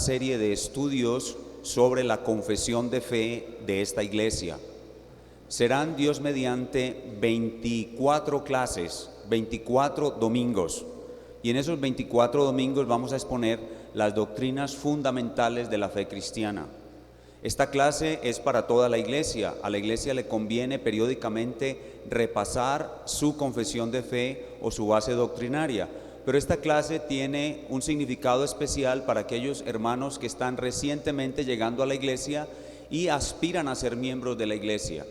Serie de estudios sobre la confesión de fe de esta iglesia. Serán, Dios mediante, 24 clases, 24 domingos. Y en esos 24 domingos vamos a exponer las doctrinas fundamentales de la fe cristiana. Esta clase es para toda la iglesia. A la iglesia le conviene periódicamente repasar su confesión de fe o su base doctrinaria. Pero esta clase tiene un significado especial para aquellos hermanos que están recientemente llegando a la iglesia y aspiran a ser miembros de la iglesia.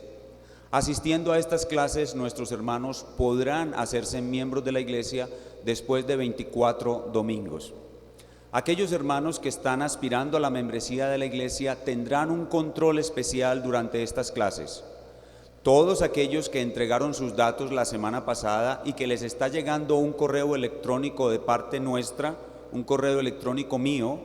Asistiendo a estas clases, nuestros hermanos podrán hacerse miembros de la iglesia después de 24 domingos. Aquellos hermanos que están aspirando a la membresía de la iglesia tendrán un control especial durante estas clases. Todos aquellos que entregaron sus datos la semana pasada y que les está llegando un correo electrónico de parte nuestra, un correo electrónico mío,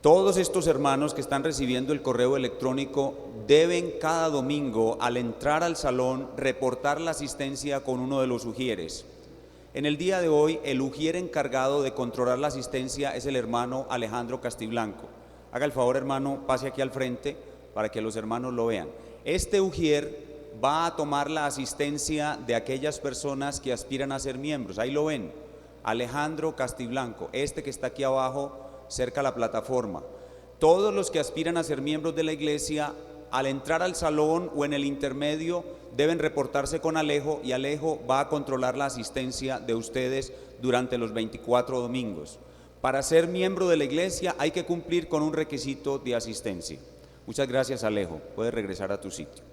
todos estos hermanos que están recibiendo el correo electrónico deben cada domingo, al entrar al salón, reportar la asistencia con uno de los ujieres. En el día de hoy, el ujier encargado de controlar la asistencia es el hermano Alejandro Castiblanco. Haga el favor, hermano, pase aquí al frente para que los hermanos lo vean. Este ujier va a tomar la asistencia de aquellas personas que aspiran a ser miembros. Ahí lo ven, Alejandro Castiblanco, este que está aquí abajo, cerca a la plataforma. Todos los que aspiran a ser miembros de la iglesia, al entrar al salón o en el intermedio, deben reportarse con Alejo, y Alejo va a controlar la asistencia de ustedes durante los 24 domingos. Para ser miembro de la iglesia hay que cumplir con un requisito de asistencia. Muchas gracias, Alejo. Puedes regresar a tu sitio.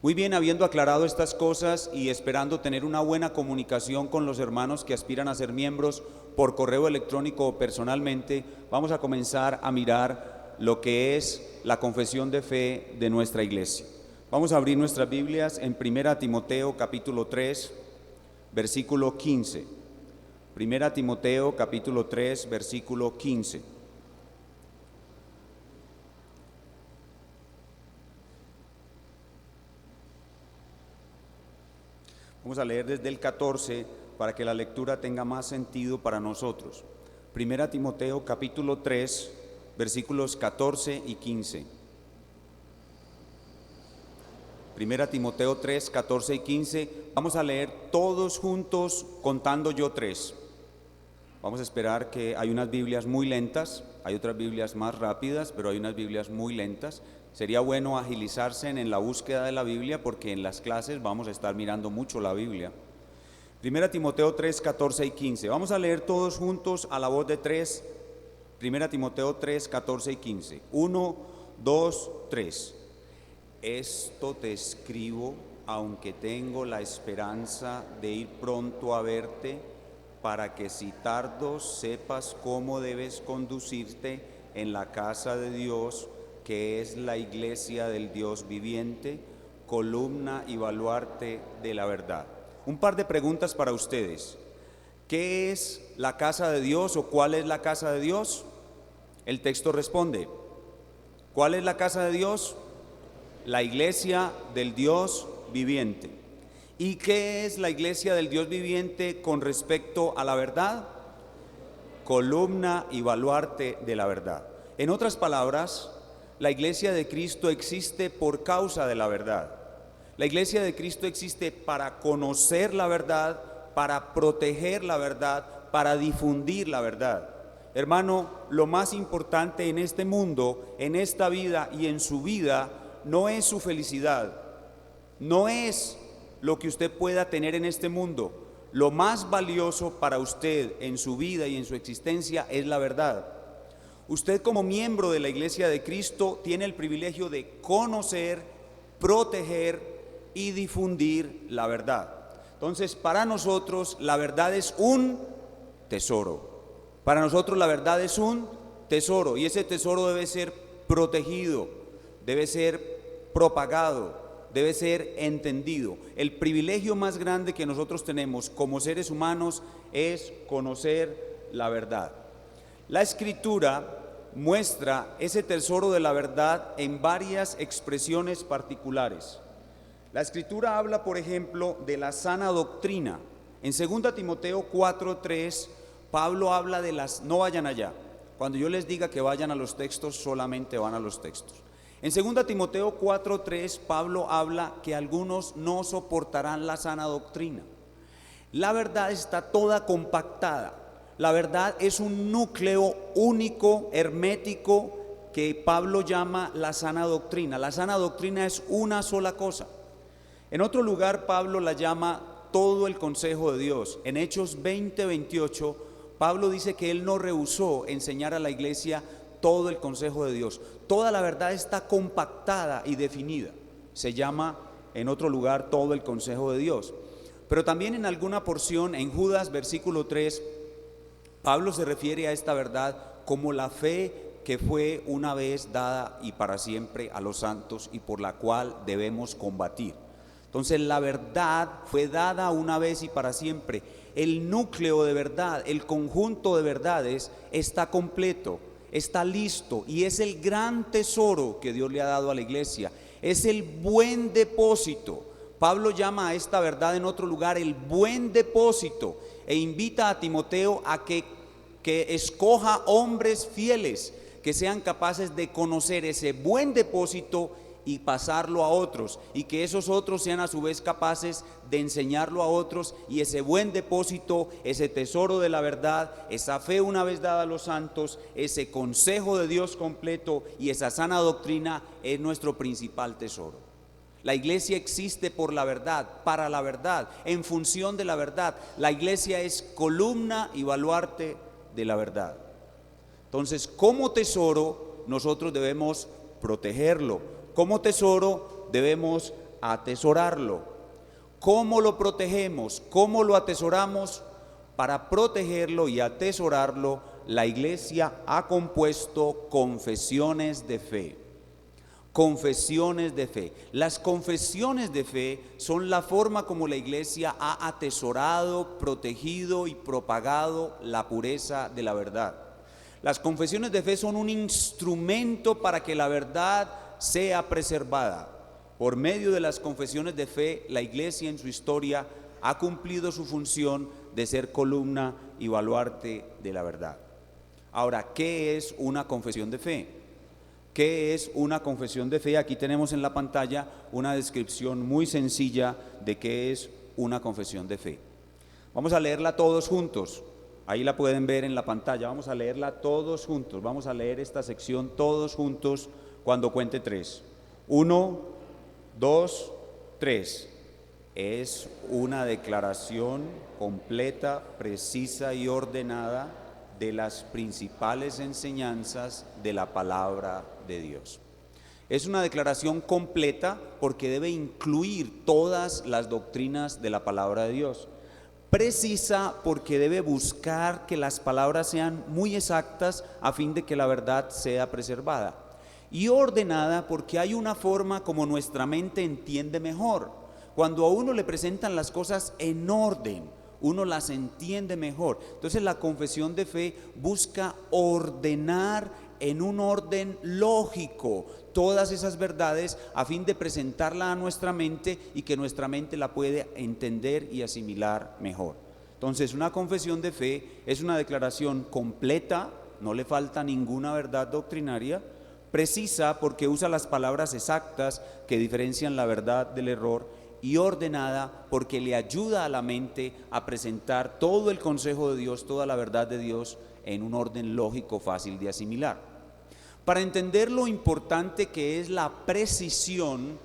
Muy bien, habiendo aclarado estas cosas y esperando tener una buena comunicación con los hermanos que aspiran a ser miembros por correo electrónico o personalmente, vamos a comenzar a mirar lo que es la confesión de fe de nuestra iglesia. Vamos a abrir nuestras Biblias en 1 Timoteo capítulo 3, versículo 15. 1 Timoteo capítulo 3, versículo 15. Vamos a leer desde el 14 para que la lectura tenga más sentido para nosotros. 1 Timoteo capítulo 3, versículos 14 y 15. 1 Timoteo 3, 14 y 15. Vamos a leer todos juntos contando yo 3. Vamos a esperar que hay unas Biblias muy lentas, hay otras Biblias más rápidas, pero hay unas Biblias muy lentas. Sería bueno agilizarse en la búsqueda de la Biblia porque en las clases vamos a estar mirando mucho la Biblia. 1 Timoteo 3, 14 y 15. Vamos a leer todos juntos a la voz de 3. 1 Timoteo 3, 14 y 15. 1, 2, 3. Esto te escribo, aunque tengo la esperanza de ir pronto a verte, para que si tardo sepas cómo debes conducirte en la casa de Dios, que es la iglesia del Dios viviente, columna y baluarte de la verdad. Un par de preguntas para ustedes. ¿Qué es la casa de Dios o cuál es la casa de Dios? El texto responde, ¿cuál es la casa de Dios? La iglesia del Dios viviente. ¿Y qué es la iglesia del Dios viviente con respecto a la verdad? Columna y baluarte de la verdad. En otras palabras, la iglesia de Cristo existe por causa de la verdad. La iglesia de Cristo existe para conocer la verdad, para proteger la verdad, para difundir la verdad. Hermano, lo más importante en este mundo, en esta vida y en su vida, no es su felicidad, no es lo que usted pueda tener en este mundo. Lo más valioso para usted en su vida y en su existencia es la verdad. Usted, como miembro de la iglesia de Cristo, tiene el privilegio de conocer, proteger y difundir la verdad. Entonces, para nosotros la verdad es un tesoro. Para nosotros la verdad es un tesoro, y ese tesoro debe ser protegido, debe ser propagado, debe ser entendido. El privilegio más grande que nosotros tenemos como seres humanos es conocer la verdad. La Escritura muestra ese tesoro de la verdad en varias expresiones particulares. La Escritura habla, por ejemplo, de la sana doctrina. En 2 Timoteo 4:3, Pablo habla de las, no vayan allá, Cuando yo les diga que vayan a los textos, solamente van a los textos. En 2 Timoteo 4:3, Pablo habla que algunos no soportarán la sana doctrina. La verdad está toda compactada. La verdad es un núcleo único, hermético, que Pablo llama la sana doctrina. La sana doctrina es una sola cosa. En otro lugar, Pablo la llama todo el consejo de Dios. En Hechos 20:28, Pablo dice que él no rehusó enseñar a la iglesia todo el consejo de Dios. Toda la verdad está compactada y definida. Se llama en otro lugar todo el consejo de Dios. Pero también en alguna porción, en Judas versículo 3, Pablo se refiere a esta verdad como la fe que fue una vez dada y para siempre a los santos y por la cual debemos combatir. Entonces la verdad fue dada una vez y para siempre. El núcleo de verdad, el conjunto de verdades está completo, está listo y es el gran tesoro que Dios le ha dado a la iglesia. Es el buen depósito. Pablo llama a esta verdad en otro lugar el buen depósito e invita a Timoteo a que escoja hombres fieles que sean capaces de conocer ese buen depósito y pasarlo a otros, y que esos otros sean a su vez capaces de enseñarlo a otros, y ese buen depósito, ese tesoro de la verdad, esa fe una vez dada a los santos, ese consejo de Dios completo y esa sana doctrina es nuestro principal tesoro. La iglesia existe por la verdad, para la verdad, en función de la verdad. La iglesia es columna y baluarte de la verdad. Entonces, como tesoro, nosotros debemos protegerlo. Como tesoro, debemos atesorarlo. ¿Cómo lo protegemos? ¿Cómo lo atesoramos? Para protegerlo y atesorarlo, la iglesia ha compuesto confesiones de fe. Confesiones de fe. Las confesiones de fe son la forma como la iglesia ha atesorado, protegido y propagado la pureza de la verdad. Las confesiones de fe son un instrumento para que la verdad sea preservada. Por medio de las confesiones de fe, la iglesia en su historia ha cumplido su función de ser columna y baluarte de la verdad. Ahora, ¿qué es una confesión de fe? ¿Qué es una confesión de fe? Aquí tenemos en la pantalla una descripción muy sencilla de qué es una confesión de fe. Vamos a leerla todos juntos. Ahí la pueden ver en la pantalla. Vamos a leerla todos juntos. Vamos a leer esta sección todos juntos cuando cuente 3. 1, 2, 3. Es una declaración completa, precisa y ordenada de las principales enseñanzas de la palabra de Dios. Es una declaración completa porque debe incluir todas las doctrinas de la palabra de Dios. Precisa porque debe buscar que las palabras sean muy exactas a fin de que la verdad sea preservada. Y ordenada porque hay una forma como nuestra mente entiende mejor. Cuando a uno le presentan las cosas en orden, uno las entiende mejor. Entonces la confesión de fe busca ordenar en un orden lógico todas esas verdades a fin de presentarla a nuestra mente y que nuestra mente la puede entender y asimilar mejor. Entonces una confesión de fe es una declaración completa, no le falta ninguna verdad doctrinaria, precisa porque usa las palabras exactas que diferencian la verdad del error, y ordenada porque le ayuda a la mente a presentar todo el consejo de Dios, toda la verdad de Dios en un orden lógico fácil de asimilar. Para entender lo importante que es la precisión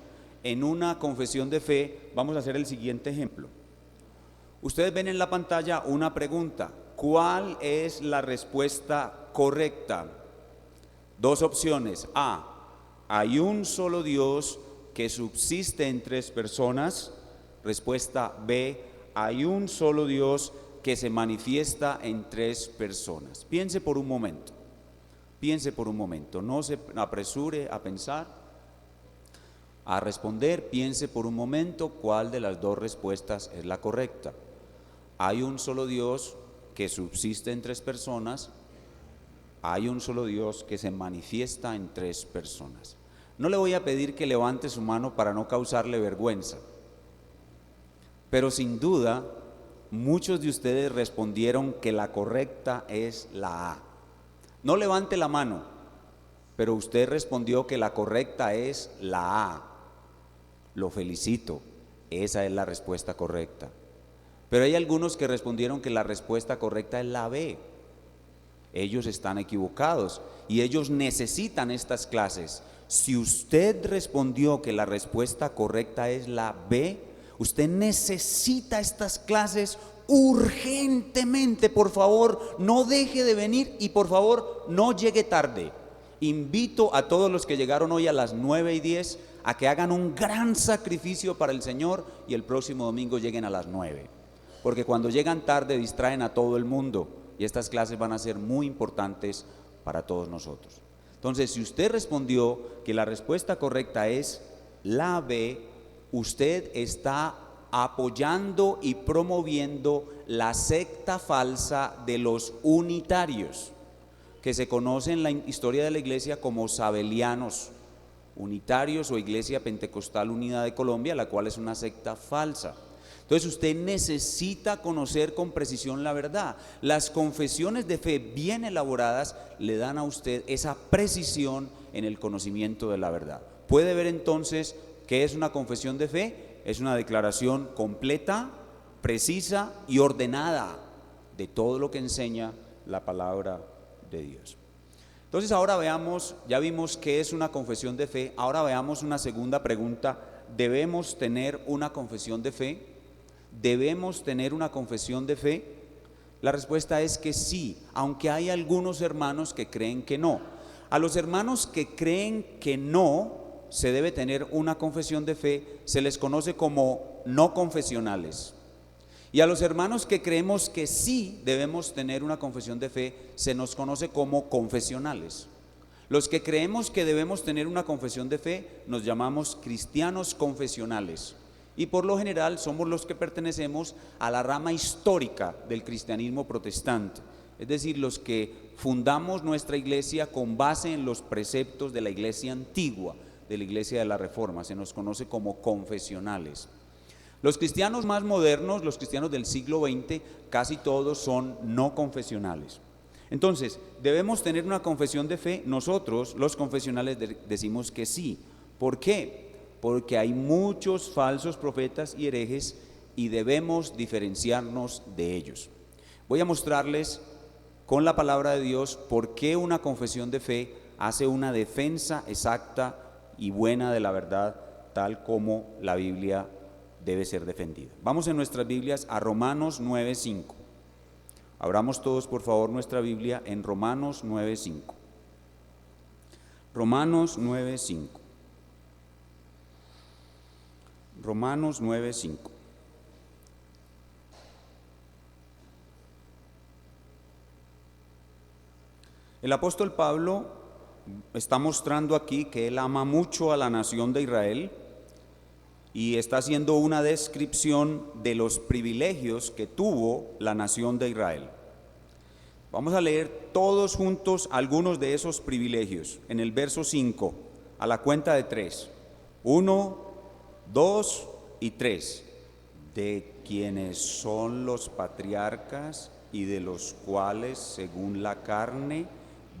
en una confesión de fe, vamos a hacer el siguiente ejemplo. Ustedes ven en la pantalla una pregunta: ¿cuál es la respuesta correcta? Dos opciones. A, hay un solo Dios que subsiste en 3 personas. Respuesta B, hay un solo Dios que se manifiesta en 3 personas. Piense por un momento, no se apresure a pensar, a responder, piense por un momento cuál de las 2 respuestas es la correcta. Hay un solo Dios que subsiste en 3 personas, hay un solo Dios que se manifiesta en 3 personas. No le voy a pedir que levante su mano para no causarle vergüenza, pero sin duda muchos de ustedes respondieron que la correcta es la A. No levante la mano, pero usted respondió que la correcta es la A. Lo felicito, esa es la respuesta correcta. Pero hay algunos que respondieron que la respuesta correcta es la B. Ellos están equivocados y ellos necesitan estas clases. Si usted respondió que la respuesta correcta es la B, usted necesita estas clases urgentemente. Por favor, no deje de venir y por favor no llegue tarde. Invito a todos los que llegaron hoy a las 9:10 a que hagan un gran sacrificio para el Señor y el próximo domingo lleguen a las 9, porque cuando llegan tarde distraen a todo el mundo y estas clases van a ser muy importantes para todos nosotros. Entonces, si usted respondió que la respuesta correcta es la B, usted está apoyando y promoviendo la secta falsa de los unitarios, que se conoce en la historia de la iglesia como sabelianos, unitarios o Iglesia Pentecostal Unida de Colombia, la cual es una secta falsa. Entonces usted necesita conocer con precisión la verdad. Las confesiones de fe bien elaboradas le dan a usted esa precisión en el conocimiento de la verdad. Puede ver entonces qué es una confesión de fe. Es una declaración completa, precisa y ordenada de todo lo que enseña la palabra de Dios. Entonces ahora veamos, ya vimos qué es una confesión de fe. Ahora veamos una segunda pregunta. ¿Debemos tener una confesión de fe? ¿Debemos tener una confesión de fe? La respuesta es que sí, aunque hay algunos hermanos que creen que no. A los hermanos que creen que no se debe tener una confesión de fe, se les conoce como no confesionales. Y a los hermanos que creemos que sí debemos tener una confesión de fe, se nos conoce como confesionales. Los que creemos que debemos tener una confesión de fe, nos llamamos cristianos confesionales. Y por lo general somos los que pertenecemos a la rama histórica del cristianismo protestante. Es decir, los que fundamos nuestra iglesia con base en los preceptos de la iglesia antigua, de la iglesia de la Reforma. Se nos conoce como confesionales. Los cristianos más modernos, los cristianos del siglo XX, casi todos son no confesionales. Entonces, ¿debemos tener una confesión de fe? Nosotros, los confesionales, decimos que sí. ¿Por qué? Porque hay muchos falsos profetas y herejes y debemos diferenciarnos de ellos. Voy a mostrarles con la palabra de Dios por qué una confesión de fe hace una defensa exacta y buena de la verdad, tal como la Biblia debe ser defendida. Vamos en nuestras Biblias a Romanos 9:5. Abramos todos por favor nuestra Biblia en Romanos 9:5. Romanos 9:5. Romanos 9:5. El apóstol Pablo está mostrando aquí que él ama mucho a la nación de Israel y está haciendo una descripción de los privilegios que tuvo la nación de Israel. Vamos a leer todos juntos algunos de esos privilegios en el verso 5, a la cuenta de 3. 1, 2 y 3. De quienes son los patriarcas y de los cuales, según la carne,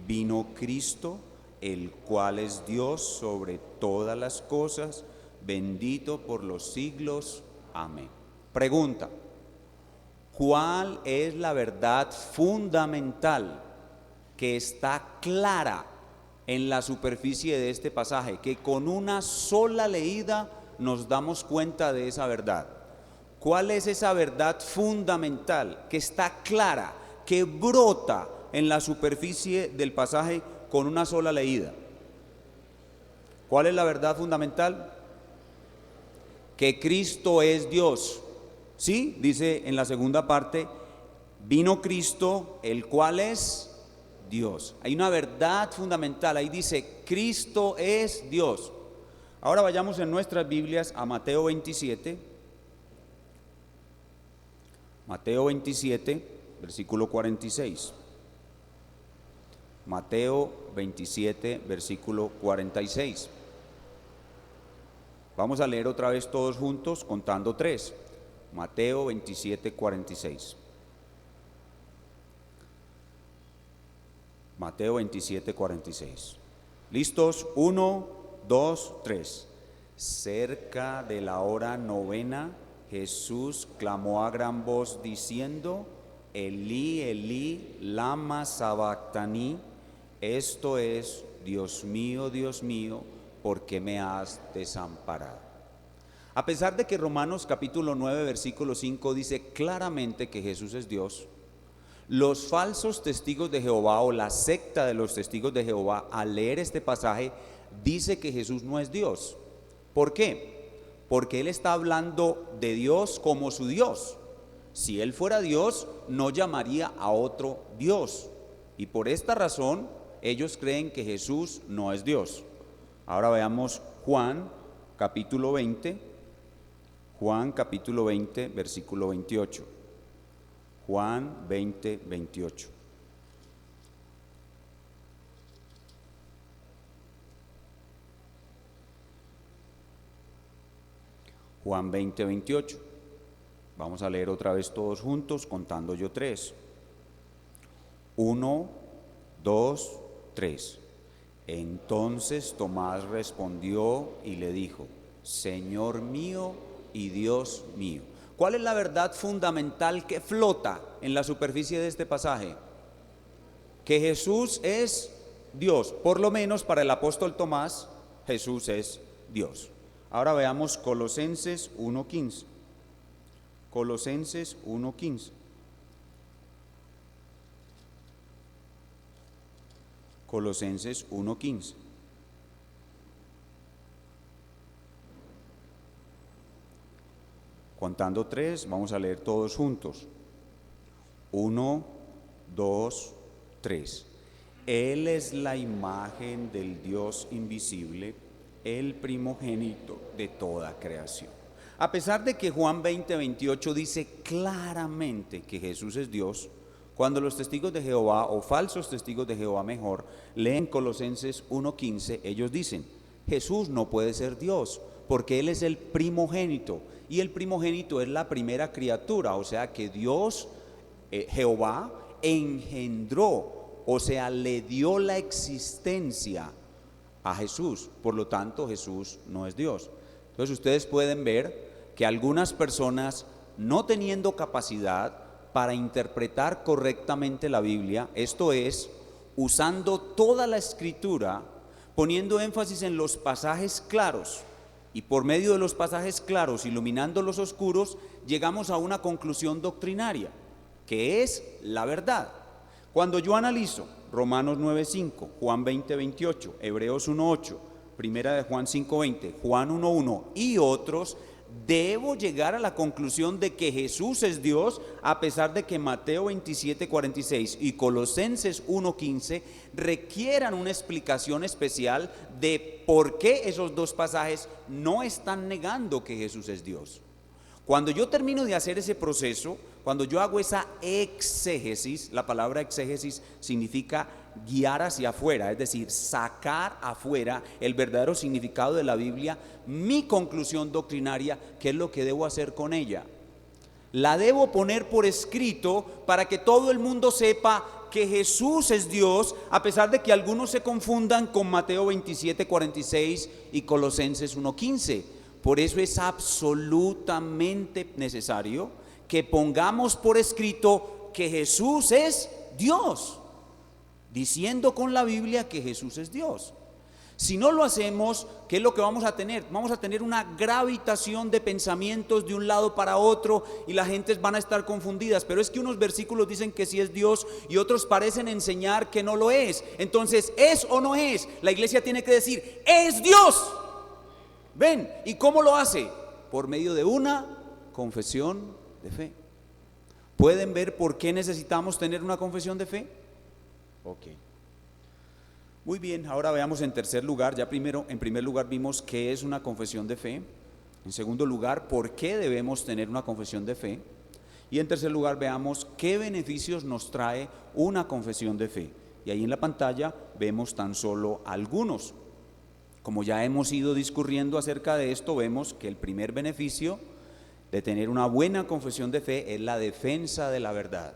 vino Cristo, el cual es Dios sobre todas las cosas, bendito por los siglos. Amén. Pregunta: ¿cuál es la verdad fundamental que está clara en la superficie de este pasaje, que con una sola leída nos damos cuenta de esa verdad? ¿Cuál es esa verdad fundamental que está clara, que brota en la superficie del pasaje con una sola leída? ¿Cuál es la verdad fundamental? Que Cristo es Dios. Sí, dice en la segunda parte, vino Cristo, el cual es Dios. Hay una verdad fundamental, ahí dice, Cristo es Dios. Ahora vayamos en nuestras Biblias a Mateo 27. Mateo 27, versículo 46. Mateo 27, versículo 46. Vamos a leer otra vez todos juntos, contando 3. Mateo 27, 46. Mateo 27, 46. ¿Listos? 1, 2, 3. Cerca de la hora novena, Jesús clamó a gran voz diciendo: Elí, Elí, lama sabactani. Esto es: Dios mío, ¿por qué me has desamparado? A pesar de que Romanos capítulo 9, versículo 5 dice claramente que Jesús es Dios, los falsos testigos de Jehová o la secta de los testigos de Jehová, al leer este pasaje, dice que Jesús no es Dios. ¿Por qué? Porque él está hablando de Dios como su Dios. Si él fuera Dios, no llamaría a otro Dios. Y por esta razón, ellos creen que Jesús no es Dios. Ahora veamos Juan capítulo 20. Juan capítulo 20, versículo 28. Juan 20, 28. Juan 20, 28. Vamos a leer otra vez todos juntos, contando yo 3. 1, 2, 3. Entonces Tomás respondió y le dijo: Señor mío y Dios mío. ¿Cuál es la verdad fundamental que flota en la superficie de este pasaje? Que Jesús es Dios. Por lo menos para el apóstol Tomás, Jesús es Dios. Ahora veamos Colosenses 1:15. Colosenses 1:15. Colosenses 1:15. Contando 3, vamos a leer todos juntos. 1, 2, 3. Él es la imagen del Dios invisible, el primogénito de toda creación. A pesar de que Juan 20, 28 dice claramente que Jesús es Dios, cuando los testigos de Jehová, o falsos testigos de Jehová mejor, leen Colosenses 1:15, ellos dicen: Jesús no puede ser Dios, porque Él es el primogénito, y el primogénito es la primera criatura, o sea que Dios, Jehová, engendró, o sea, le dio la existencia a Jesús. Por lo tanto, Jesús no es Dios. Entonces ustedes pueden ver que algunas personas, no teniendo capacidad para interpretar correctamente la Biblia, esto es, usando toda la escritura, poniendo énfasis en los pasajes claros, y por medio de los pasajes claros, iluminando los oscuros, llegamos a una conclusión doctrinaria, que es la verdad. Cuando yo analizo Romanos 9:5, Juan 20, 28, Hebreos 1:8, Primera de Juan 5:20, Juan 1:1 y otros, debo llegar a la conclusión de que Jesús es Dios, a pesar de que Mateo 27:46 y Colosenses 1:15 requieran una explicación especial de por qué esos dos pasajes no están negando que Jesús es Dios. Cuando yo termino de hacer ese proceso, cuando yo hago esa exégesis, la palabra exégesis significa guiar hacia afuera, es decir, sacar afuera el verdadero significado de la Biblia, mi conclusión doctrinaria, ¿qué es lo que debo hacer con ella? La debo poner por escrito para que todo el mundo sepa que Jesús es Dios, a pesar de que algunos se confundan con Mateo 27:46 y Colosenses 1:15. Por eso es absolutamente necesario que pongamos por escrito que Jesús es Dios, diciendo con la Biblia que Jesús es Dios. Si no lo hacemos, ¿qué es lo que vamos a tener? Vamos a tener una gravitación de pensamientos de un lado para otro y la gente van a estar confundidas. Pero es que unos versículos dicen que sí es Dios y otros parecen enseñar que no lo es. Entonces, ¿es o no es? La iglesia tiene que decir, ¡es Dios! ¿Ven? ¿Y cómo lo hace? Por medio de una confesión de fe. ¿Pueden ver por qué necesitamos tener una confesión de fe? Ok. Muy bien, ahora veamos en tercer lugar, en primer lugar vimos qué es una confesión de fe. En segundo lugar, por qué debemos tener una confesión de fe. Y en tercer lugar, veamos qué beneficios nos trae una confesión de fe. Y ahí en la pantalla vemos tan solo algunos. Como ya hemos ido discurriendo acerca de esto, vemos que el primer beneficio de tener una buena confesión de fe es la defensa de la verdad.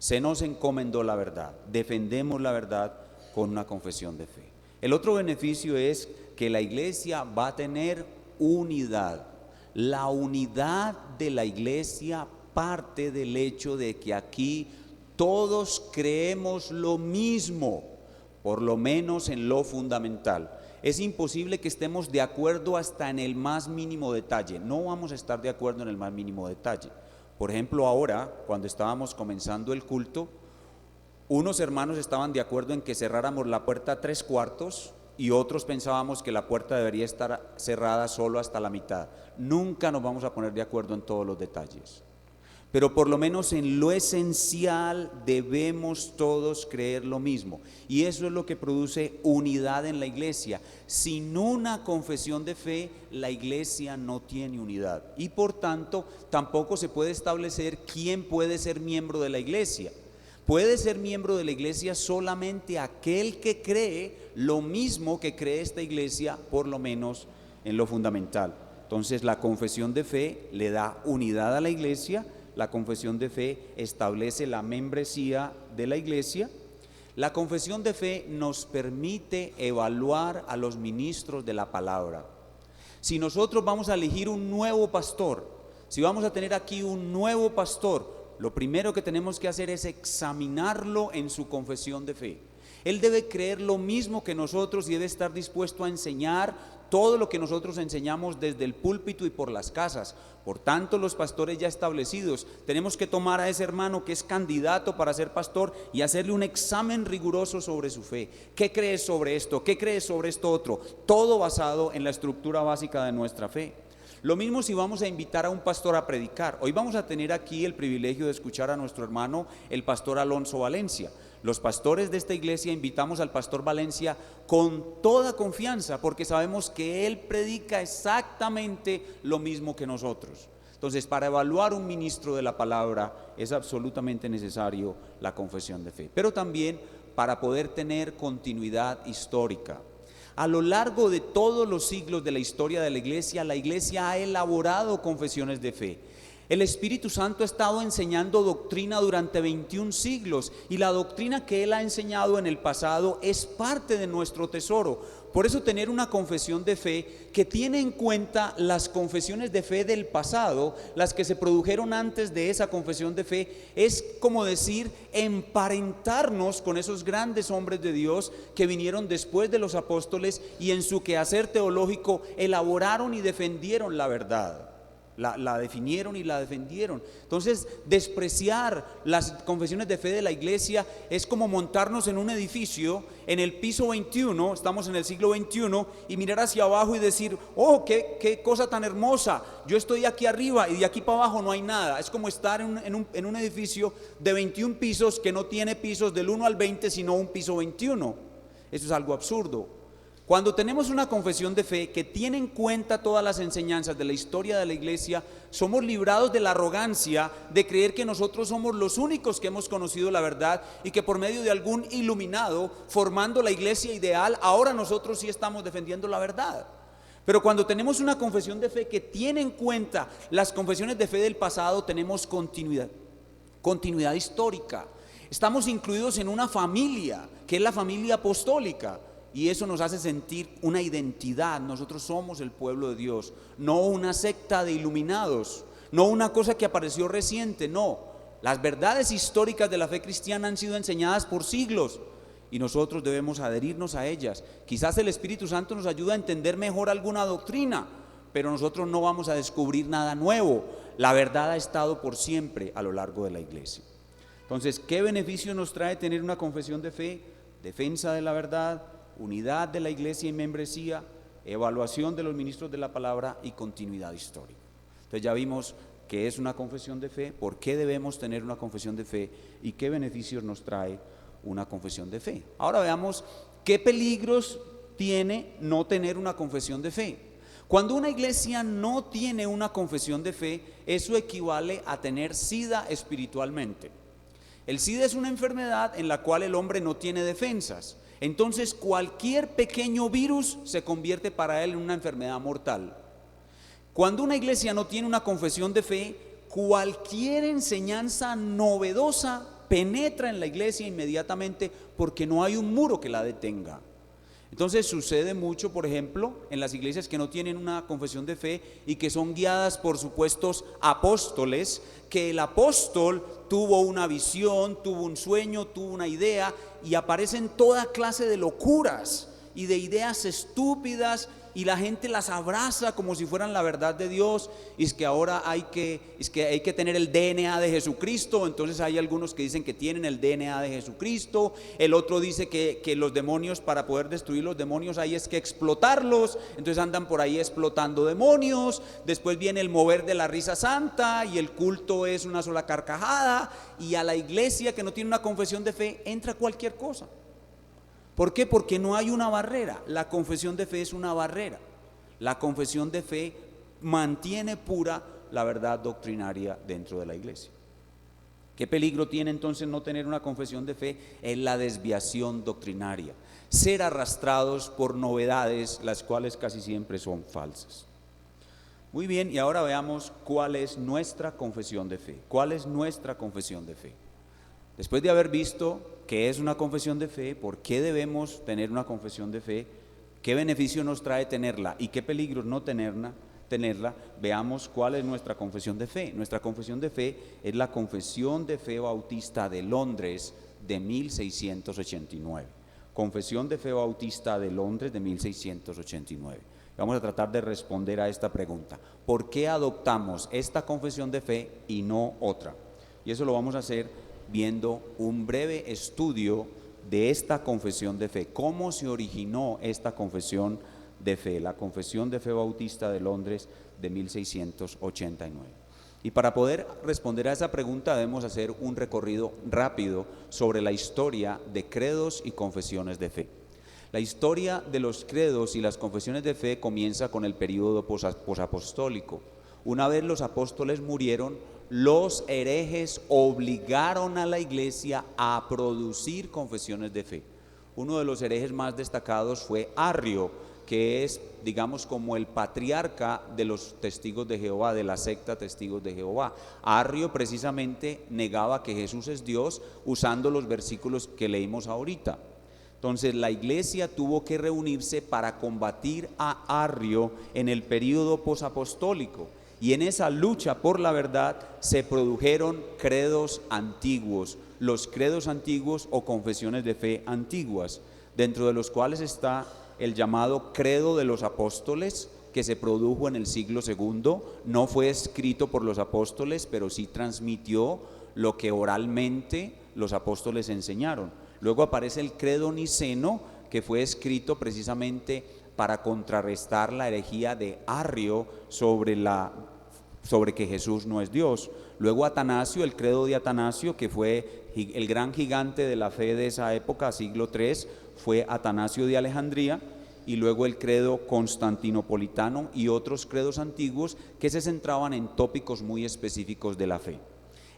Se nos encomendó la verdad, defendemos la verdad con una confesión de fe. El otro beneficio es que la iglesia va a tener unidad. La unidad de la iglesia parte del hecho de que aquí todos creemos lo mismo, por lo menos en lo fundamental. Es imposible que estemos de acuerdo hasta en el más mínimo detalle. No vamos a estar de acuerdo en el más mínimo detalle. Por ejemplo, ahora, cuando estábamos comenzando el culto, unos hermanos estaban de acuerdo en que cerráramos la puerta a 3/4 y otros pensábamos que la puerta debería estar cerrada solo hasta la mitad. Nunca nos vamos a poner de acuerdo en todos los detalles, pero por lo menos en lo esencial debemos todos creer lo mismo, y eso es lo que produce unidad en la iglesia. Sin una confesión de fe, la iglesia no tiene unidad, y por tanto tampoco se puede establecer quién puede ser miembro de la iglesia. Puede ser miembro de la iglesia solamente aquel que cree lo mismo que cree esta iglesia, por lo menos en lo fundamental. Entonces la confesión de fe le da unidad a la iglesia. La confesión de fe establece la membresía de la iglesia. La confesión de fe nos permite evaluar a los ministros de la palabra. Si nosotros vamos a elegir un nuevo pastor, si vamos a tener aquí un nuevo pastor, lo primero que tenemos que hacer es examinarlo en su confesión de fe. Él debe creer lo mismo que nosotros y debe estar dispuesto a enseñar todo lo que nosotros enseñamos desde el púlpito y por las casas. Por tanto, los pastores ya establecidos, tenemos que tomar a ese hermano que es candidato para ser pastor y hacerle un examen riguroso sobre su fe. ¿Qué crees sobre esto? ¿Qué crees sobre esto otro? Todo basado en la estructura básica de nuestra fe. Lo mismo si vamos a invitar a un pastor a predicar. Hoy vamos a tener aquí el privilegio de escuchar a nuestro hermano, el pastor Alonso Valencia. Los pastores de esta iglesia invitamos al pastor Valencia con toda confianza, porque sabemos que él predica exactamente lo mismo que nosotros. Entonces, para evaluar un ministro de la palabra es absolutamente necesario la confesión de fe, pero también para poder tener continuidad histórica. A lo largo de todos los siglos de la historia de la iglesia ha elaborado confesiones de fe. El Espíritu Santo ha estado enseñando doctrina durante 21 siglos y la doctrina que Él ha enseñado en el pasado es parte de nuestro tesoro. Por eso tener una confesión de fe que tiene en cuenta las confesiones de fe del pasado, las que se produjeron antes de esa confesión de fe, es como decir, emparentarnos con esos grandes hombres de Dios que vinieron después de los apóstoles y en su quehacer teológico elaboraron y defendieron la verdad. La definieron y la defendieron. Entonces, despreciar las confesiones de fe de la iglesia es como montarnos en un edificio en el piso 21, estamos en el siglo XXI, y mirar hacia abajo y decir, oh, qué cosa tan hermosa, yo estoy aquí arriba y de aquí para abajo no hay nada. Es como estar en un edificio de 21 pisos que no tiene pisos del 1 al 20, sino un piso 21. Eso es algo absurdo. Cuando tenemos una confesión de fe que tiene en cuenta todas las enseñanzas de la historia de la iglesia, somos librados de la arrogancia de creer que nosotros somos los únicos que hemos conocido la verdad y que por medio de algún iluminado formando la iglesia ideal, ahora nosotros sí estamos defendiendo la verdad. Pero cuando tenemos una confesión de fe que tiene en cuenta las confesiones de fe del pasado, tenemos continuidad histórica. Estamos incluidos en una familia, que es la familia apostólica. Y eso nos hace sentir una identidad. Nosotros somos el pueblo de Dios, no una secta de iluminados, no una cosa que apareció reciente, no. Las verdades históricas de la fe cristiana han sido enseñadas por siglos y nosotros debemos adherirnos a ellas. Quizás el Espíritu Santo nos ayuda a entender mejor alguna doctrina, pero nosotros no vamos a descubrir nada nuevo. La verdad ha estado por siempre a lo largo de la iglesia. Entonces, ¿qué beneficio nos trae tener una confesión de fe? Defensa de la verdad, unidad de la iglesia y membresía, evaluación de los ministros de la palabra y continuidad histórica. Entonces ya vimos qué es una confesión de fe, por qué debemos tener una confesión de fe y qué beneficios nos trae una confesión de fe. Ahora veamos qué peligros tiene no tener una confesión de fe. Cuando una iglesia no tiene una confesión de fe, eso equivale a tener SIDA espiritualmente. El SIDA es una enfermedad en la cual el hombre no tiene defensas. Entonces cualquier pequeño virus se convierte para él en una enfermedad mortal. Cuando una iglesia no tiene una confesión de fe, cualquier enseñanza novedosa penetra en la iglesia inmediatamente porque no hay un muro que la detenga. Entonces sucede mucho, por ejemplo, en las iglesias que no tienen una confesión de fe y que son guiadas por supuestos apóstoles, que el apóstol tuvo una visión, tuvo un sueño, tuvo una idea, y aparecen toda clase de locuras y de ideas estúpidas, y la gente las abraza como si fueran la verdad de Dios. Y es que ahora hay que tener el DNA de Jesucristo. Entonces hay algunos que dicen que tienen el DNA de Jesucristo. El otro dice que los demonios, para poder destruir los demonios, hay es que explotarlos. Entonces andan por ahí explotando demonios. Después viene el mover de la risa santa, y el culto es una sola carcajada. Y a la iglesia que no tiene una confesión de fe entra cualquier cosa. ¿Por qué? Porque no hay una barrera. La confesión de fe es una barrera. La confesión de fe mantiene pura la verdad doctrinaria dentro de la iglesia. ¿Qué peligro tiene entonces no tener una confesión de fe? Es la desviación doctrinaria, ser arrastrados por novedades, las cuales casi siempre son falsas. Muy bien, y ahora veamos cuál es nuestra confesión de fe. ¿Cuál es nuestra confesión de fe? Después de haber visto qué es una confesión de fe, por qué debemos tener una confesión de fe, qué beneficio nos trae tenerla y qué peligros no tenerla, veamos cuál es nuestra confesión de fe. Nuestra confesión de fe es la Confesión de Fe Bautista de Londres de 1689. Confesión de Fe Bautista de Londres de 1689. Vamos a tratar de responder a esta pregunta: ¿por qué adoptamos esta confesión de fe y no otra? Y eso lo vamos a hacer viendo un breve estudio de esta confesión de fe, cómo se originó esta confesión de fe, la Confesión de Fe Bautista de Londres de 1689. Y para poder responder a esa pregunta debemos hacer un recorrido rápido sobre la historia de credos y confesiones de fe. La historia de los credos y las confesiones de fe comienza con el período posapostólico. Una vez los apóstoles murieron, los herejes obligaron a la iglesia a producir confesiones de fe. Uno de los herejes más destacados fue Arrio, que es, digamos, como el patriarca de los testigos de Jehová, de la secta Testigos de Jehová. Arrio precisamente negaba que Jesús es Dios, usando los versículos que leímos ahorita. Entonces la iglesia tuvo que reunirse para combatir a Arrio en el período posapostólico. Y en esa lucha por la verdad se produjeron credos antiguos, los credos antiguos o confesiones de fe antiguas, dentro de los cuales está el llamado credo de los apóstoles, que se produjo en el siglo II. No fue escrito por los apóstoles, pero sí transmitió lo que oralmente los apóstoles enseñaron. Luego aparece el credo niceno, que fue escrito precisamente para contrarrestar la herejía de Arrio sobre que Jesús no es Dios. Luego Atanasio, el credo de Atanasio, que fue el gran gigante de la fe de esa época, siglo III, fue Atanasio de Alejandría. Y luego el credo constantinopolitano y otros credos antiguos que se centraban en tópicos muy específicos de la fe.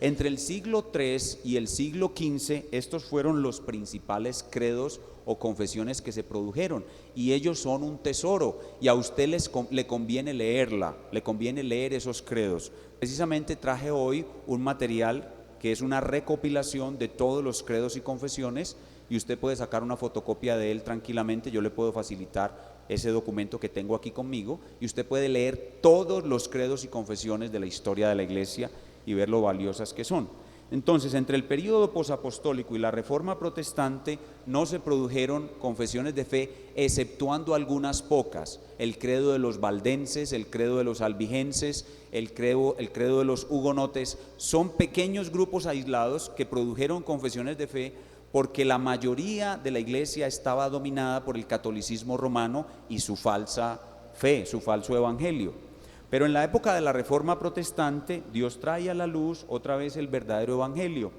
Entre el siglo III y el siglo XV, estos fueron los principales credos o confesiones que se produjeron, y ellos son un tesoro, y a usted le conviene leerla, le conviene leer esos credos. Precisamente traje hoy un material que es una recopilación de todos los credos y confesiones, y usted puede sacar una fotocopia de él tranquilamente. Yo le puedo facilitar ese documento que tengo aquí conmigo, y usted puede leer todos los credos y confesiones de la historia de la iglesia y ver lo valiosas que son. Entonces, entre el período posapostólico y la reforma protestante no se produjeron confesiones de fe, exceptuando algunas pocas: el credo de los valdenses, el credo de los albigenses, el credo de los hugonotes. Son pequeños grupos aislados que produjeron confesiones de fe, porque la mayoría de la iglesia estaba dominada por el catolicismo romano y su falsa fe, su falso evangelio. Pero en la época de la Reforma Protestante, Dios trae a la luz otra vez el verdadero evangelio,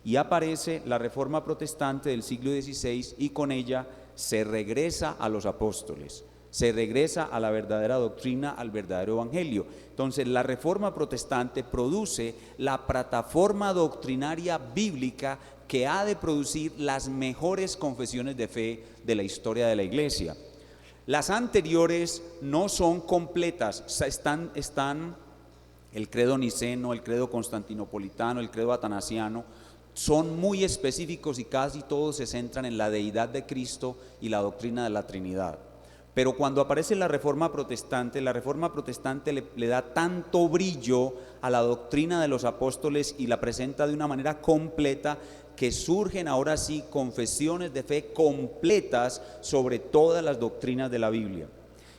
y aparece la Reforma Protestante del siglo XVI, y con ella se regresa a los apóstoles, se regresa a la verdadera doctrina, al verdadero evangelio. Entonces la Reforma Protestante produce la plataforma doctrinaria bíblica que ha de producir las mejores confesiones de fe de la historia de la iglesia. Las anteriores no son completas, están el credo niceno, el credo constantinopolitano, el credo atanasiano. son muy específicos y casi todos se centran en la deidad de Cristo y la doctrina de la Trinidad. Pero cuando aparece la Reforma Protestante le da tanto brillo a la doctrina de los apóstoles y la presenta de una manera completa, que surgen ahora sí confesiones de fe completas sobre todas las doctrinas de la Biblia.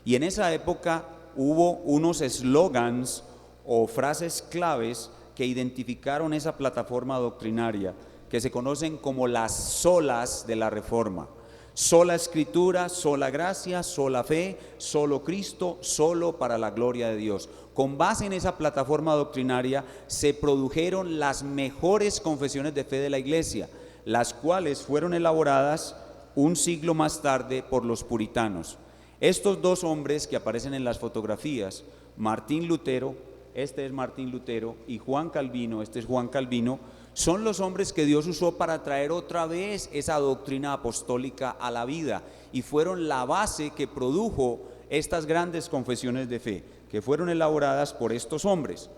Y en esa época hubo unos eslogans o frases claves que identificaron esa plataforma doctrinaria, que se conocen como las solas de la Reforma. Sola Escritura, sola gracia, sola fe, solo Cristo, solo para la gloria de Dios. Con base en esa plataforma doctrinaria se produjeron las mejores confesiones de fe de la Iglesia, las cuales fueron elaboradas un siglo más tarde por los puritanos. Estos dos hombres que aparecen en las fotografías, Martín Lutero, este es Martín Lutero, y Juan Calvino, este es Juan Calvino, son los hombres que Dios usó para traer otra vez esa doctrina apostólica a la vida, y fueron la base que produjo estas grandes confesiones de fe, que fueron elaboradas por estos hombres.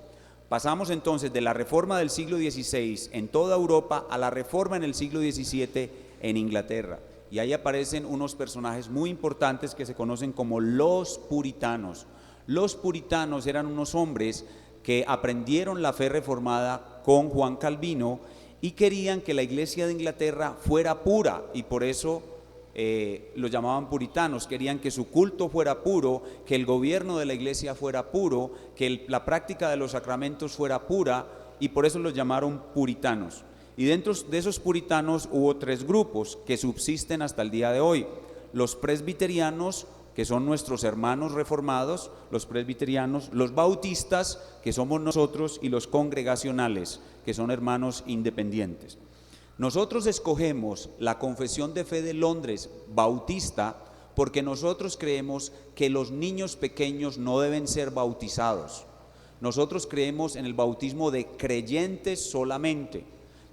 Pasamos entonces de la Reforma del siglo XVI en toda Europa a la Reforma en el siglo XVII en Inglaterra, y ahí aparecen unos personajes muy importantes que se conocen como los puritanos. Los puritanos eran unos hombres que aprendieron la fe reformada con Juan Calvino y querían que la iglesia de Inglaterra fuera pura, y por eso los llamaban puritanos. Querían que su culto fuera puro, que el gobierno de la iglesia fuera puro, que la práctica de los sacramentos fuera pura, y por eso los llamaron puritanos. Y dentro de esos puritanos hubo tres grupos que subsisten hasta el día de hoy: los presbiterianos, que son nuestros hermanos reformados, los presbiterianos; los bautistas, que somos nosotros; y los congregacionales, que son hermanos independientes. Nosotros escogemos la Confesión de Fe de Londres bautista porque nosotros creemos que los niños pequeños no deben ser bautizados. Nosotros creemos en el bautismo de creyentes solamente,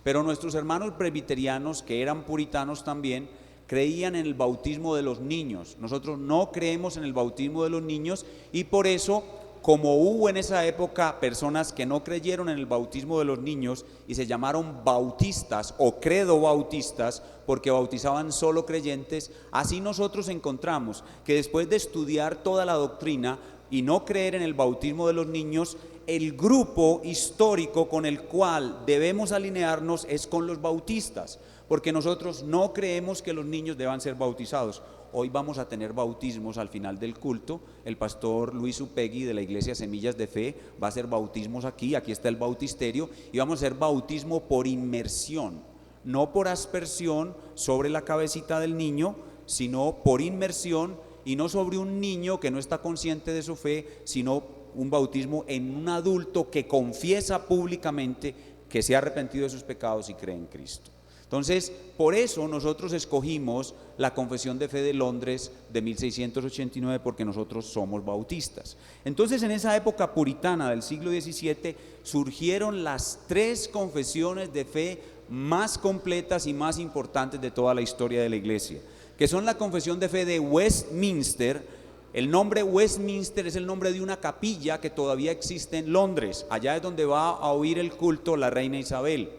pero nuestros hermanos presbiterianos, que eran puritanos también, creían en el bautismo de los niños. Nosotros no creemos en el bautismo de los niños, y por eso, como hubo en esa época personas que no creyeron en el bautismo de los niños y se llamaron bautistas o credo bautistas porque bautizaban solo creyentes, así nosotros encontramos que después de estudiar toda la doctrina y no creer en el bautismo de los niños, el grupo histórico con el cual debemos alinearnos es con los bautistas, porque nosotros no creemos que los niños deban ser bautizados. Hoy vamos a tener bautismos al final del culto. El pastor Luis Upegui de la iglesia Semillas de Fe va a hacer bautismos aquí está el bautisterio, y vamos a hacer bautismo por inmersión, no por aspersión sobre la cabecita del niño, sino por inmersión, y no sobre un niño que no está consciente de su fe, sino un bautismo en un adulto que confiesa públicamente que se ha arrepentido de sus pecados y cree en Cristo. Entonces, por eso nosotros escogimos la Confesión de Fe de Londres de 1689, porque nosotros somos bautistas. Entonces, en esa época puritana del siglo XVII surgieron las tres confesiones de fe más completas y más importantes de toda la historia de la iglesia, que son la Confesión de Fe de Westminster. El nombre Westminster es el nombre de una capilla que todavía existe en Londres. Allá es donde va a oír el culto la reina Isabel.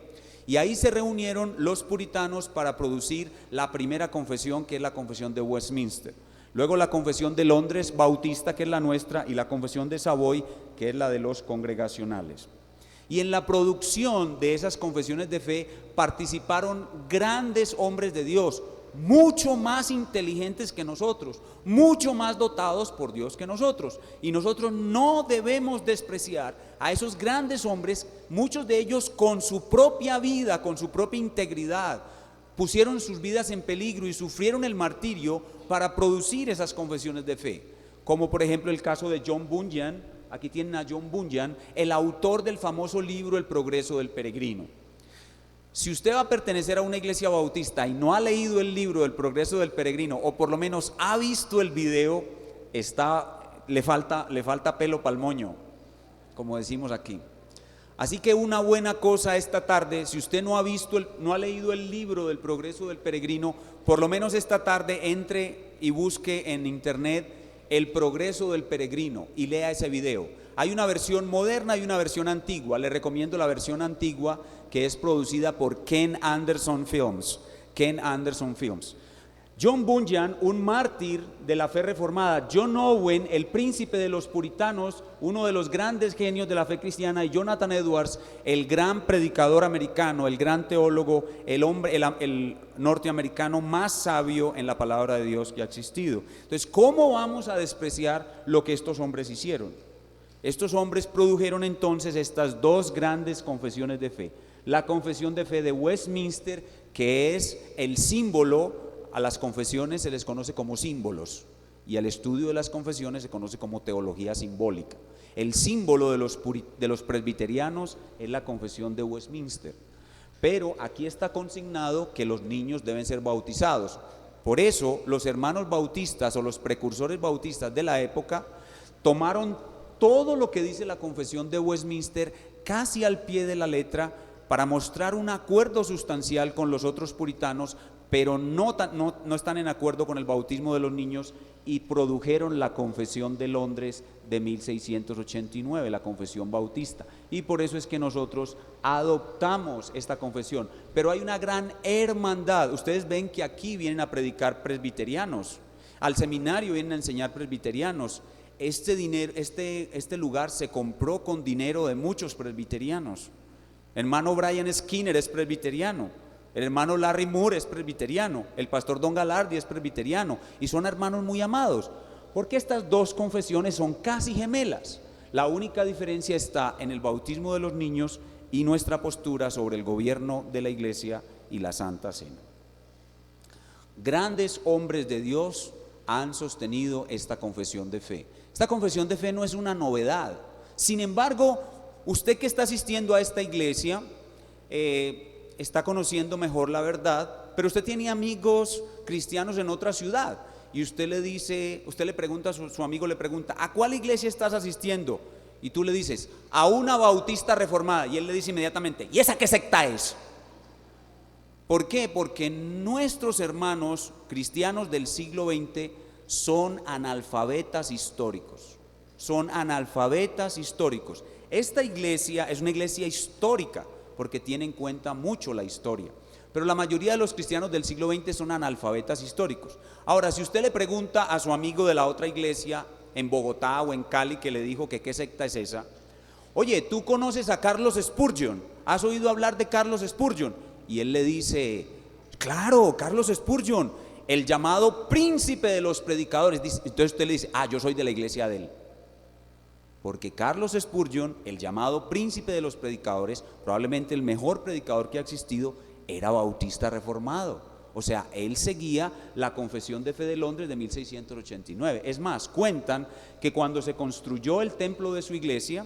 Y ahí se reunieron los puritanos para producir la primera confesión, que es la Confesión de Westminster. Luego la Confesión de Londres bautista, que es la nuestra, y la Confesión de Savoy, que es la de los congregacionales. Y en la producción de esas confesiones de fe participaron grandes hombres de Dios, mucho más inteligentes que nosotros, mucho más dotados por Dios que nosotros, y nosotros no debemos despreciar a esos grandes hombres. Muchos de ellos con su propia vida, con su propia integridad, pusieron sus vidas en peligro y sufrieron el martirio para producir esas confesiones de fe, como por ejemplo el caso de John Bunyan. Aquí tienen a John Bunyan, el autor del famoso libro El progreso del peregrino. Si usted va a pertenecer a una iglesia bautista y no ha leído el libro del progreso del peregrino, o por lo menos ha visto el video, le falta pelo pa'l moño, como decimos aquí. Así que una buena cosa esta tarde, si usted no ha leído el libro del progreso del peregrino, por lo menos esta tarde entre y busque en internet El progreso del peregrino y lea ese video. Hay una versión moderna y una versión antigua. Les recomiendo la versión antigua, que es producida por Ken Anderson Films. Ken Anderson Films. John Bunyan, un mártir de la fe reformada, John Owen, el príncipe de los puritanos, uno de los grandes genios de la fe cristiana, y Jonathan Edwards, el gran predicador americano, el gran teólogo, el norteamericano más sabio en la palabra de Dios que ha existido. Entonces, ¿cómo vamos a despreciar lo que estos hombres hicieron? Estos hombres produjeron entonces estas dos grandes confesiones de fe. La confesión de fe de Westminster, que es el símbolo. A las confesiones se les conoce como símbolos y al estudio de las confesiones se conoce como teología simbólica. El símbolo de los presbiterianos es la confesión de Westminster, pero aquí está consignado que los niños deben ser bautizados. Por eso los hermanos bautistas o los precursores bautistas de la época tomaron todo lo que dice la confesión de Westminster casi al pie de la letra para mostrar un acuerdo sustancial con los otros puritanos, pero no están en acuerdo con el bautismo de los niños, y produjeron la confesión de Londres de 1689, la confesión bautista, y por eso es que nosotros adoptamos esta confesión. Pero hay una gran hermandad. Ustedes ven que aquí vienen a predicar presbiterianos, al seminario vienen a enseñar presbiterianos. Este lugar se compró con dinero de muchos presbiterianos. El hermano Brian Skinner es presbiteriano. El hermano Larry Moore es presbiteriano, el pastor Don Galardi es presbiteriano, y son hermanos muy amados, porque estas dos confesiones son casi gemelas. La única diferencia está en el bautismo de los niños y nuestra postura sobre el gobierno de la iglesia y la Santa Cena. Grandes hombres de Dios han sostenido esta confesión de fe. Esta confesión de fe no es una novedad. Sin embargo, usted que está asistiendo a esta iglesia, está conociendo mejor la verdad, pero usted tiene amigos cristianos en otra ciudad y usted le pregunta a su amigo, le pregunta: ¿a cuál iglesia estás asistiendo? Y tú le dices: a una bautista reformada, y él le dice inmediatamente: ¿y esa qué secta es? ¿Por qué? Porque nuestros hermanos cristianos del siglo XX son analfabetas históricos. Son analfabetas históricos. Esta iglesia es una iglesia histórica, porque tiene en cuenta mucho la historia, pero la mayoría de los cristianos del siglo XX son analfabetas históricos. Ahora, si usted le pregunta a su amigo de la otra iglesia en Bogotá o en Cali, que le dijo que qué secta es esa: oye, ¿tú conoces a Carlos Spurgeon? ¿Has oído hablar de Carlos Spurgeon? Y él le dice: claro, Carlos Spurgeon, el llamado príncipe de los predicadores. Entonces usted le dice: yo soy de la iglesia de él. Porque Carlos Spurgeon, el llamado príncipe de los predicadores, probablemente el mejor predicador que ha existido, era bautista reformado. O sea, él seguía la confesión de fe de Londres de 1689. Es más, cuentan que cuando se construyó el templo de su iglesia,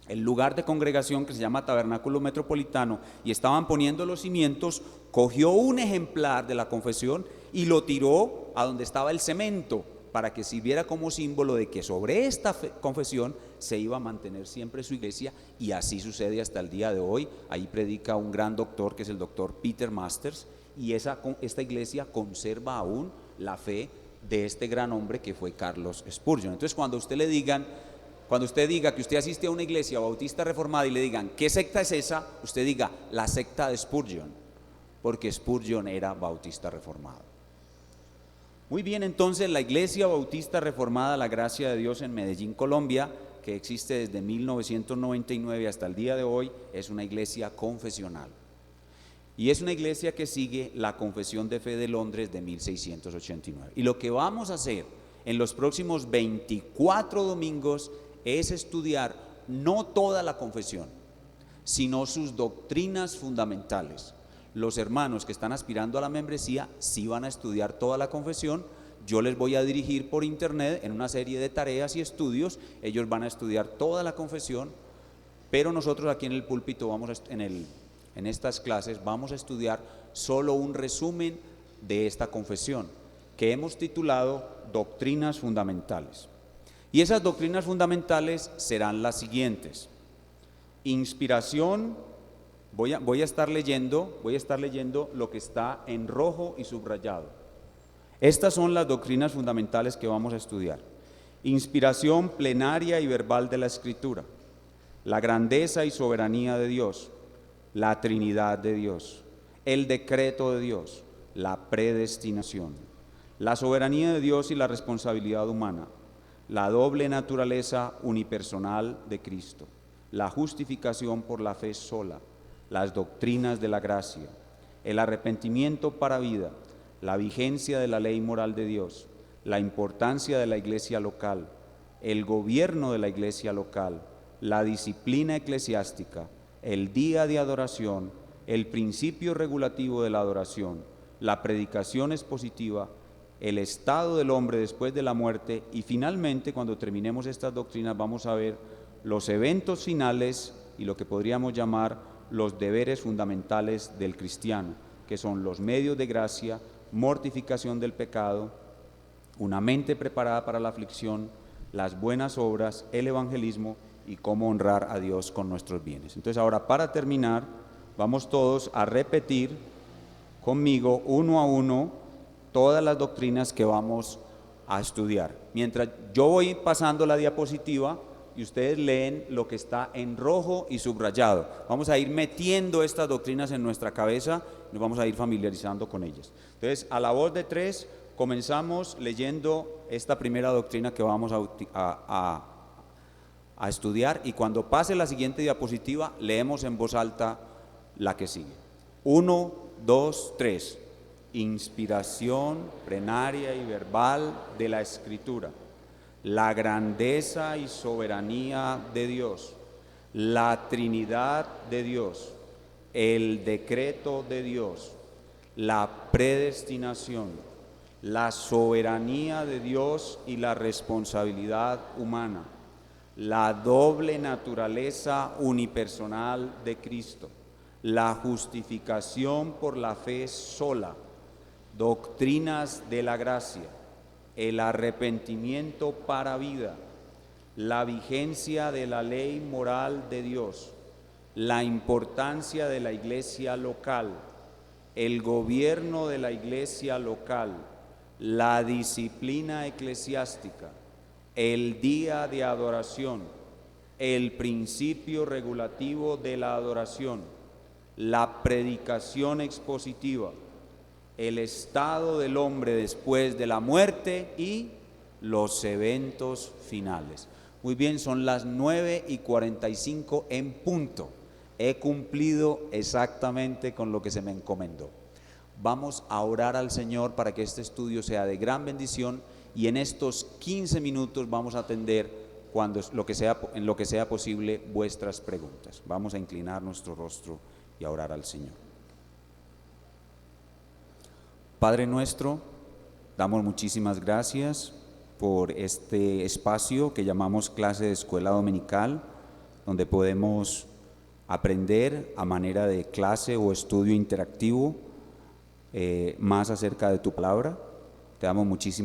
el lugar de congregación que se llama Tabernáculo Metropolitano, y estaban poniendo los cimientos, cogió un ejemplar de la confesión y lo tiró a donde estaba el cemento, para que sirviera como símbolo de que sobre esta confesión se iba a mantener siempre su iglesia, y así sucede hasta el día de hoy. Ahí predica un gran doctor, que es el doctor Peter Masters, y esta iglesia conserva aún la fe de este gran hombre que fue Carlos Spurgeon. Entonces, cuando usted diga que usted asiste a una iglesia bautista reformada y le digan: ¿qué secta es esa?, usted diga: la secta de Spurgeon, porque Spurgeon era bautista reformado. Muy bien, entonces la Iglesia Bautista Reformada La Gracia de Dios en Medellín, Colombia, que existe desde 1999 hasta el día de hoy, es una iglesia confesional. Y es una iglesia que sigue la confesión de fe de Londres de 1689. Y lo que vamos a hacer en los próximos 24 domingos es estudiar no toda la confesión, sino sus doctrinas fundamentales. Los hermanos que están aspirando a la membresía sí van a estudiar toda la confesión. Yo les voy a dirigir por internet en una serie de tareas y estudios. Ellos van a estudiar toda la confesión, pero nosotros aquí en el púlpito en estas clases vamos a estudiar solo un resumen de esta confesión, que hemos titulado Doctrinas Fundamentales. Y esas doctrinas fundamentales serán las siguientes: inspiración. Voy a estar leyendo lo que está en rojo y subrayado. Estas son las doctrinas fundamentales que vamos a estudiar. inspiración plenaria y verbal de la Escritura, la grandeza y soberanía de Dios, la Trinidad de Dios, el decreto de Dios, la predestinación, la soberanía de Dios y la responsabilidad humana, la doble naturaleza unipersonal de Cristo, la justificación por la fe sola, las doctrinas de la gracia, el arrepentimiento para vida, la vigencia de la ley moral de Dios, la importancia de la iglesia local, el gobierno de la iglesia local, la disciplina eclesiástica, el día de adoración, el principio regulativo de la adoración, la predicación expositiva, el estado del hombre después de la muerte y finalmente, cuando terminemos estas doctrinas, vamos a ver los eventos finales y lo que podríamos llamar los deberes fundamentales del cristiano, que son los medios de gracia, mortificación del pecado, una mente preparada para la aflicción, las buenas obras, el evangelismo y cómo honrar a Dios con nuestros bienes. Entonces ahora, para terminar, vamos todos a repetir conmigo uno a uno todas las doctrinas que vamos a estudiar. Mientras yo voy pasando la diapositiva y ustedes leen lo que está en rojo y subrayado. Vamos a ir metiendo estas doctrinas en nuestra cabeza y nos vamos a ir familiarizando con ellas. Entonces, a la voz de tres, comenzamos leyendo esta primera doctrina que vamos a estudiar, y cuando pase la siguiente diapositiva, leemos en voz alta la que sigue. 1, 2, 3. Inspiración plenaria y verbal de la Escritura, la grandeza y soberanía de Dios, la Trinidad de Dios, el decreto de Dios, la predestinación, la soberanía de Dios y la responsabilidad humana, la doble naturaleza unipersonal de Cristo, la justificación por la fe sola, doctrinas de la gracia, el arrepentimiento para vida, la vigencia de la ley moral de Dios, la importancia de la iglesia local, el gobierno de la iglesia local, la disciplina eclesiástica, el día de adoración, el principio regulativo de la adoración, la predicación expositiva, el estado del hombre después de la muerte y los eventos finales. Muy bien, son las 9:45 en punto. He cumplido exactamente con lo que se me encomendó. Vamos a orar al Señor para que este estudio sea de gran bendición, y en estos 15 minutos vamos a atender en lo que sea posible vuestras preguntas. Vamos a inclinar nuestro rostro y a orar al Señor. Padre nuestro, damos muchísimas gracias por este espacio que llamamos clase de escuela dominical, donde podemos aprender a manera de clase o estudio interactivo más acerca de tu palabra. Te damos muchísimas